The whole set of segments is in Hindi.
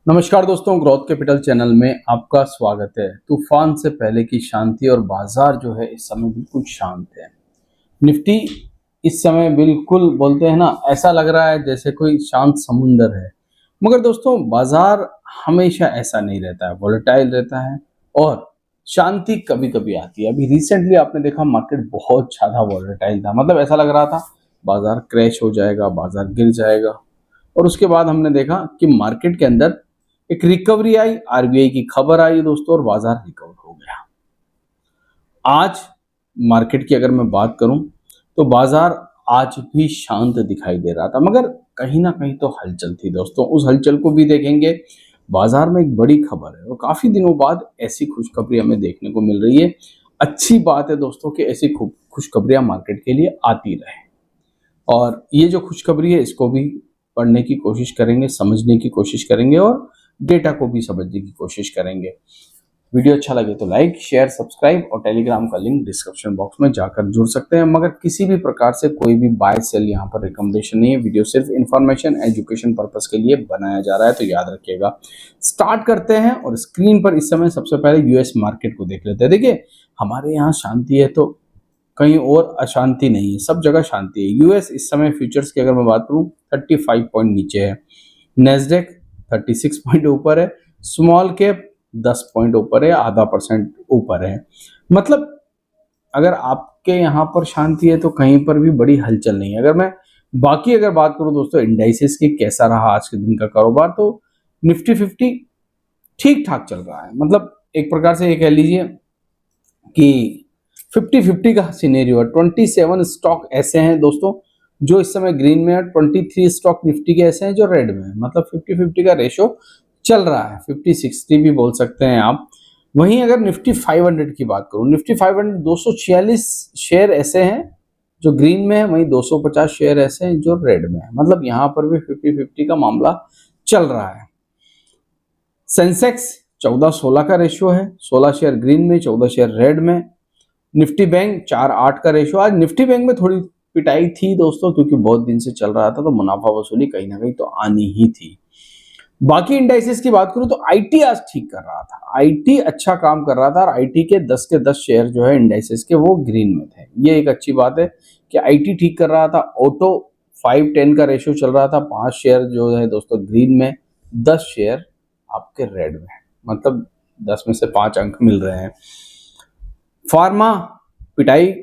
नमस्कार दोस्तों, ग्रोथ कैपिटल चैनल में आपका स्वागत है। तूफान से पहले की शांति और बाजार जो है इस समय बिल्कुल शांत है। निफ्टी इस समय बिल्कुल बोलते हैं ना, ऐसा लग रहा है जैसे कोई शांत समुंदर है। मगर दोस्तों बाजार हमेशा ऐसा नहीं रहता है, वोलेटाइल रहता है और शांति कभी कभी आती है। अभी रिसेंटली आपने देखा मार्केट बहुत ज्यादा वोलेटाइल था, मतलब ऐसा लग रहा था बाजार क्रैश हो जाएगा, बाजार गिर जाएगा। और उसके बाद हमने देखा कि मार्केट के अंदर एक रिकवरी आई, आरबीआई की खबर आई दोस्तों और बाजार रिकवर हो गया। आज मार्केट की अगर मैं बात करूं तो बाजार आज भी शांत दिखाई दे रहा था, मगर कहीं ना कहीं तो हलचल थी दोस्तों। उस हलचल को भी देखेंगे। बाजार में एक बड़ी खबर है और काफी दिनों बाद ऐसी खुशखबरी हमें देखने को मिल रही है। अच्छी बात है दोस्तों कि ऐसी खुशखबरियां मार्केट के लिए आती रहे। और ये जो खुशखबरी है इसको भी पढ़ने की कोशिश करेंगे, समझने की कोशिश करेंगे और डेटा को भी समझने की कोशिश करेंगे। वीडियो अच्छा लगे तो लाइक, शेयर, सब्सक्राइब और टेलीग्राम का लिंक डिस्क्रिप्शन बॉक्स में जाकर जुड़ सकते हैं। मगर किसी भी प्रकार से कोई भी बाय सेल यहाँ पर रिकमेंडेशन नहीं है। वीडियो सिर्फ इंफॉर्मेशन एजुकेशन पर्पस के लिए बनाया जा रहा है, तो याद रखिएगा। स्टार्ट करते हैं और स्क्रीन पर इस समय सबसे पहले यूएस मार्केट को देख लेते हैं। देखिए, हमारे यहाँ शांति है तो कहीं और अशांति नहीं है, सब जगह शांति है। यूएस इस समय फ्यूचर्स की अगर मैं बात करूं 35 पॉइंट नीचे है, नेस्डेक 36 पॉइंट ऊपर है, स्मॉल कैप 10 पॉइंट ऊपर है, आधा % ऊपर है। मतलब अगर आपके यहाँ पर शांति है तो कहीं पर भी बड़ी हलचल नहीं है। अगर मैं बाकी अगर बात करूं दोस्तों इंडाइसेस की, कैसा रहा आज के दिन का कारोबार, तो निफ्टी 50 ठीक ठाक चल रहा है। मतलब एक प्रकार से ये कह लीजिए कि 50-50 का सिनेरियो है। 27 स्टॉक ऐसे हैं दोस्तों जो इस समय ग्रीन में है, 23 स्टॉक निफ्टी के ऐसे हैं जो रेड में है। मतलब 50-50 का रेशो चल रहा है, 50-60 भी बोल सकते हैं आप। वहीं अगर निफ्टी 500 की बात करूं, निफ्टी 500 246 शेयर ऐसे हैं जो ग्रीन में है, वहीं 250 शेयर ऐसे हैं जो रेड में है। मतलब यहां पर भी 50-50 का मामला चल रहा है। सेंसेक्स 14-16 का रेशियो है, 16 शेयर ग्रीन में, 14 शेयर रेड में। निफ्टी बैंक 4-8 का रेशियो। आज निफ्टी बैंक में थोड़ी पिटाई थी दोस्तों, क्योंकि बहुत दिन से चल रहा था तो मुनाफा वसूली कहीं ना कहीं तो आनी ही थी। बाकी इंडाइसेस की बात करूं तो आईटी आज ठीक कर रहा था, आईटी अच्छा काम कर रहा था और आईटी के 10 के 10 शेयर जो है इंडाइसेस के वो ग्रीन में थे। ये एक अच्छी बात है कि आईटी ठीक कर रहा था। ऑटो 5-10 का रेशियो चल रहा था, 5 शेयर जो है दोस्तों ग्रीन में, 10 शेयर आपके रेड में, मतलब 10 में से 5 अंक मिल रहे हैं। फार्मा पिटाई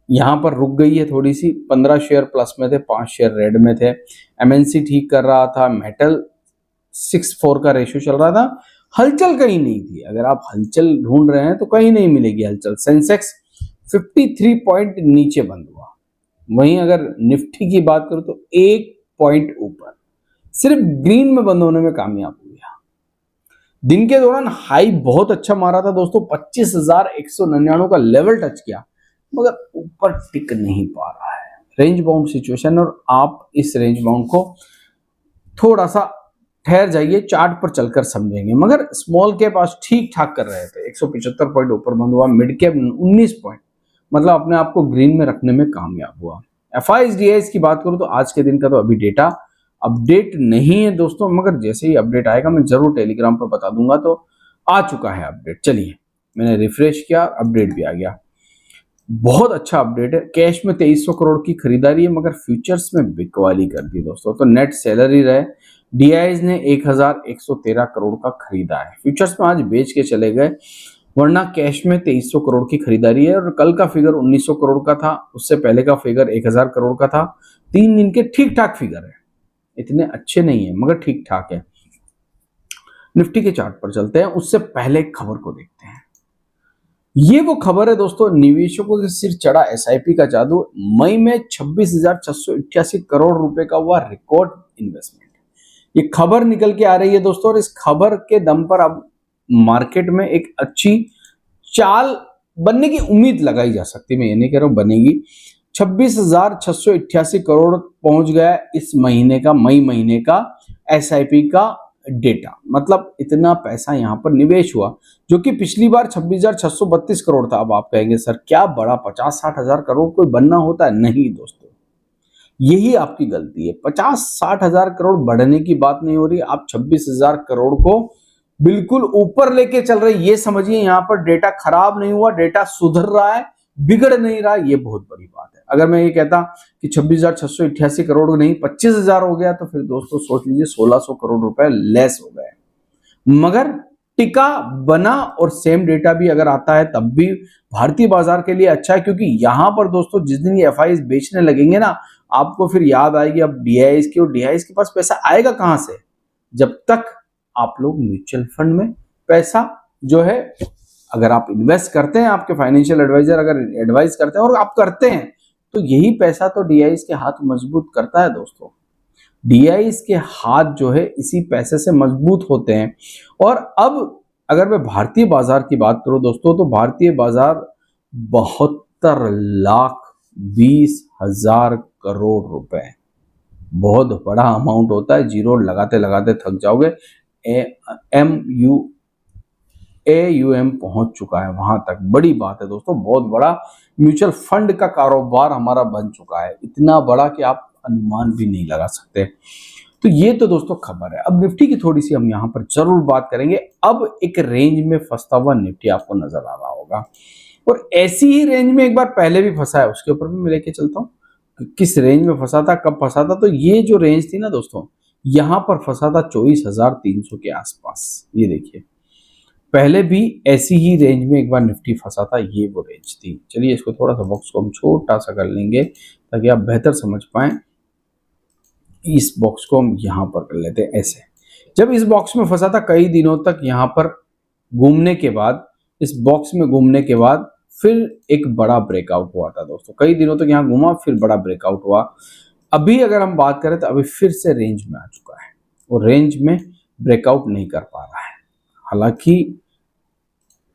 यहां पर रुक गई है थोड़ी सी, 15 शेयर प्लस में थे, 5 शेयर रेड में थे। एमएनसी ठीक कर रहा था। मेटल 6-4 का रेशियो चल रहा था। हलचल कहीं नहीं थी। अगर आप हलचल ढूंढ रहे हैं तो कहीं नहीं मिलेगी हलचल। सेंसेक्स 53 पॉइंट नीचे बंद हुआ। वहीं अगर निफ्टी की बात करूं तो 1 पॉइंट ऊपर, सिर्फ ग्रीन में बंद होने में कामयाब हुआ। दिन के दौरान हाई बहुत अच्छा मारा था दोस्तों, 25,199 का लेवल टच किया, मगर ऊपर टिक नहीं पा रहा है। रेंज बाउंड सिचुएशन, और आप इस रेंज बाउंड को थोड़ा सा ठहर जाइए, चार्ट पर चलकर समझेंगे। मगर स्मॉल कैप आज ठीक ठाक कर रहे थे, 175 पॉइंट ऊपर बंद हुआ। मिड कैप 19 पॉइंट, मतलब अपने आप को ग्रीन में रखने में कामयाब हुआ। एफआईएस की बात करूं तो आज के दिन का तो अभी डेटा अपडेट नहीं है दोस्तों, मगर जैसे ही अपडेट आएगा मैं जरूर टेलीग्राम पर बता दूंगा। तो आ चुका है अपडेट, चलिए मैंने रिफ्रेश किया, अपडेट भी आ गया। बहुत अच्छा अपडेट है। कैश में 2300 करोड़ की खरीदारी है, मगर फ्यूचर्स में बिकवाली कर दी दोस्तों। तो नेट सैलरी रहे, डीआईज ने 1113 करोड़ का खरीदा है। फ्यूचर्स में आज बेच के चले गए, वरना कैश में 2300 करोड़ की खरीदारी है। और कल का फिगर 1900 करोड़ का था, उससे पहले का फिगर 1000 करोड़ का था। 3 दिन के ठीक ठाक फिगर है, इतने अच्छे नहीं है मगर ठीक ठाक है। निफ्टी के चार्ट पर चलते हैं, उससे पहले खबर को देखते हैं। ये वो खबर है दोस्तों, निवेशकों के सिर चढ़ा एसआईपी का जादू। मई में 26,688 करोड़ रुपए का हुआ रिकॉर्ड इन्वेस्टमेंट। ये खबर निकल के आ रही है दोस्तों, और इस खबर के दम पर अब मार्केट में एक अच्छी चाल बनने की उम्मीद लगाई जा सकती है। मैं ये नहीं कह रहा हूं बनेगी। 26,688 करोड़ पहुंच गया इस महीने का, मई महीने का एसआईपी का डेटा। मतलब इतना पैसा यहां पर निवेश हुआ, जो कि पिछली बार 26,632 करोड़ था। अब आप कहेंगे सर क्या बड़ा 50-60 हजार करोड़ कोई बनना होता है? नहीं दोस्तों, यही आपकी गलती है। 50-60 हजार करोड़ बढ़ने की बात नहीं हो रही, आप 26,000 करोड़ को बिल्कुल ऊपर लेके चल रहे। ये समझिए यहाँ पर डेटा खराब नहीं हुआ, डेटा सुधर रहा है, बिगड़ नहीं रहा। ये बहुत बड़ी बात है। अगर मैं ये कहता कि 26,688 करोड़ नहीं 25,000 हो गया, तो फिर दोस्तों सोच लीजिए 1,600 करोड़ रुपए लेस हो गए। मगर टिका बना और सेम डेटा भी अगर आता है तब भी भारतीय बाजार के लिए अच्छा है, क्योंकि यहां पर दोस्तों जिस दिन ये एफआईआई बेचने लगेंगे ना, आपको फिर याद आएगी अब डीआईआई की, और डीआईआई के पास पैसा आएगा कहां से, जब तक आप लोग म्यूचुअल फंड में पैसा जो है, अगर आप इन्वेस्ट करते हैं, आपके फाइनेंशियल एडवाइजर अगर एडवाइस करते हैं और आप करते हैं, तो यही पैसा तो डीआईआई के हाथ मजबूत करता है दोस्तों। डीआई के हाथ जो है इसी पैसे से मजबूत होते हैं। और अब अगर मैं भारतीय बाजार की बात करूं दोस्तों, तो भारतीय बाजार 72,20,000 करोड़ रुपए, बहुत बड़ा अमाउंट होता है। जीरो लगाते लगाते थक जाओगे। AUM पहुंच चुका है वहां तक, बड़ी बात है दोस्तों। बहुत बड़ा म्यूचुअल फंड का कारोबार हमारा बन चुका है, इतना बड़ा कि आप अनुमान भी नहीं लगा सकते। तो ये तो दोस्तों खबर है। अब निफ्टी की थोड़ी सी हम यहाँ पर जरूर बात करेंगे। अब एक रेंज में फंसता हुआ निफ्टी आपको नजर आ रहा होगा, और ऐसी ही रेंज में एक बार पहले भी फंसा है, उसके ऊपर भी मैं लेके चलता हूँ किस रेंज में फंसा था, कब फंसा था। तो ये जो रेंज थी ना दोस्तों, यहां पर फंसा था 24,300 के आसपास। ये देखिए, पहले भी ऐसी ही रेंज में एक बार निफ्टी फंसा था, ये वो रेंज थी। चलिए इसको थोड़ा सा बॉक्स को हम छोटा सा कर लेंगे ताकि आप बेहतर समझ पाएं। इस बॉक्स को हम यहां पर कर लेते हैं ऐसे। जब इस बॉक्स में फंसा था कई दिनों तक, यहां पर घूमने के बाद, इस बॉक्स में घूमने के बाद फिर एक बड़ा ब्रेकआउट हुआ था दोस्तों। कई दिनों तक यहां घूमा, फिर बड़ा ब्रेकआउट हुआ। अभी अगर हम बात करें तो अभी फिर से रेंज में आ चुका है, और रेंज में ब्रेकआउट नहीं कर पा रहा है। हालांकि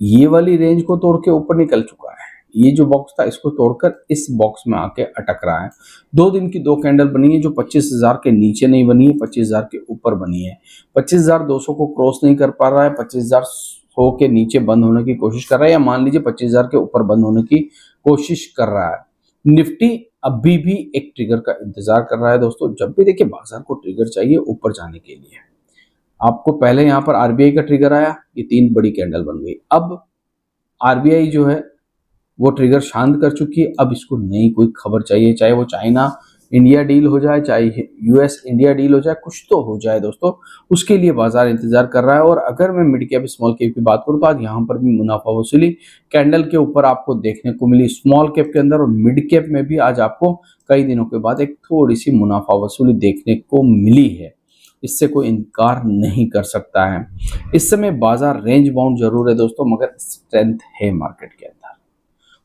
ये वाली रेंज को तोड़ के ऊपर निकल चुका है। ये जो बॉक्स था इसको तोड़कर इस बॉक्स में आके अटक रहा है। 2 दिन की 2 कैंडल बनी है जो 25,000 के नीचे नहीं बनी है, 25,000 के ऊपर बनी है। 25,200 को क्रॉस नहीं कर पा रहा है, 25,100 के नीचे बंद होने की कोशिश कर रहा है, या मान लीजिए 25,000 के ऊपर बंद होने की कोशिश कर रहा है। निफ्टी अभी भी एक ट्रिगर का इंतजार कर रहा है दोस्तों। जब भी देखिए बाजार को ट्रिगर चाहिए ऊपर जाने के लिए। आपको पहले यहाँ पर आरबीआई का ट्रिगर आया, ये 3 बड़ी कैंडल बन गई। अब आरबीआई जो है वो ट्रिगर शांत कर चुकी है। अब इसको नई कोई खबर चाहिए, चाहे वो चाइना इंडिया डील हो जाए, चाहे यूएस इंडिया डील हो जाए, कुछ तो हो जाए दोस्तों, उसके लिए बाजार इंतजार कर रहा है। और अगर मैं मिड कैप स्मॉल कैप की बात करूं तो आज यहाँ पर भी मुनाफा वसूली कैंडल के ऊपर आपको देखने को मिली, स्मॉल कैप के अंदर, और मिड कैप में भी आज आपको कई दिनों के बाद एक थोड़ी सी मुनाफा वसूली देखने को मिली है। इससे कोई इनकार नहीं कर सकता है। इस समय बाजार रेंज बाउंड जरूर है दोस्तों, मगर स्ट्रेंथ है मार्केट के अंदर,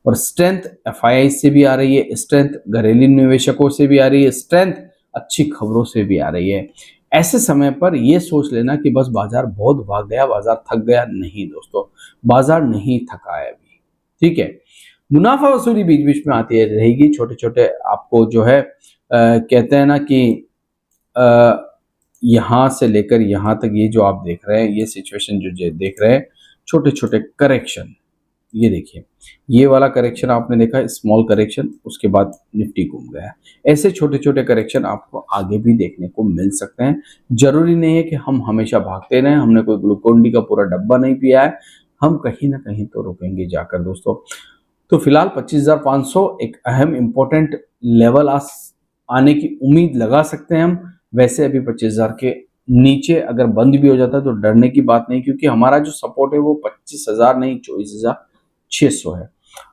और स्ट्रेंथ एफआईआई से भी आ रही है, स्ट्रेंथ घरेलू निवेशकों से भी आ रही है, स्ट्रेंथ अच्छी खबरों से भी आ रही है। ऐसे समय पर यह सोच लेना कि बस बाजार बहुत भाग गया, बाजार थक गया, नहीं दोस्तों, बाजार नहीं थका है अभी। ठीक है, मुनाफा वसूली बीच बीच में आती रहेगी। छोटे छोटे आपको जो है कहते हैं ना कि यहां से लेकर यहां तक ये जो आप देख रहे हैं, ये सिचुएशन जो देख रहे हैं, छोटे छोटे करेक्शन, ये देखिए, ये वाला करेक्शन आपने देखा, स्मॉल करेक्शन, उसके बाद निफ्टी घूम गया। ऐसे छोटे छोटे करेक्शन आपको आगे भी देखने को मिल सकते हैं। जरूरी नहीं है कि हम हमेशा भागते रहें। हमने कोई ग्लूकोन डी का पूरा डब्बा नहीं पिया है, हम कहीं ना कहीं तो रुकेंगे जाकर दोस्तों। तो फिलहाल 25,500 एक अहम इंपॉर्टेंट लेवल आने की उम्मीद लगा सकते हैं हम। वैसे अभी 25,000 के नीचे अगर बंद भी हो जाता है तो डरने की बात नहीं, क्योंकि हमारा जो सपोर्ट है वो 25,000 नहीं 24,600 है।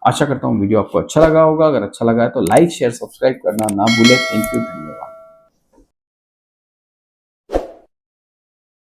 आशा करता हूँ वीडियो आपको अच्छा लगा होगा। अगर अच्छा लगा है तो लाइक शेयर सब्सक्राइब करना ना भूलें। Thank you.